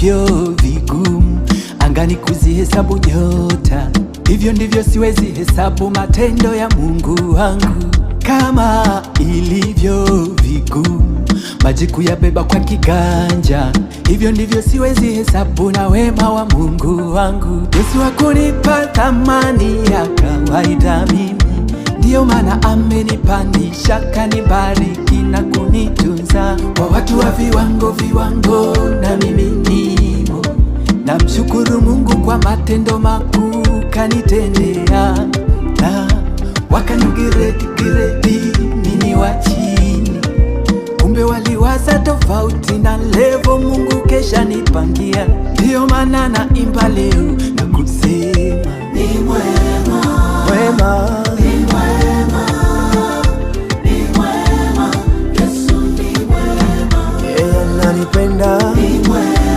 ilivyo vigumu angani kuzihesabu nyota, hivyo ndivyo siwezi hesabu matendo ya Mungu wangu. Kama ilivyo vigumu maji kuyabeba kwa kiganja, hivyo ndivyo siwezi hesabu na wema wa Mungu wangu. Yesu hakunipa thamani ya kawaida mimi, ndiyo maana amenipandisha, kanibariki na kunitunza. Kwa watu wa viwango viwango na mimi nimo, namshukuru Mungu kwa matendo makuu kanitendea, na wakanigiredi mimi wa chini, kumbe waliwaza tofauti na levo Mungu kesha nipangia. Ndiyo maana naimba leo na kusema ni mwema, mwema. Ananipenda, ni mwema.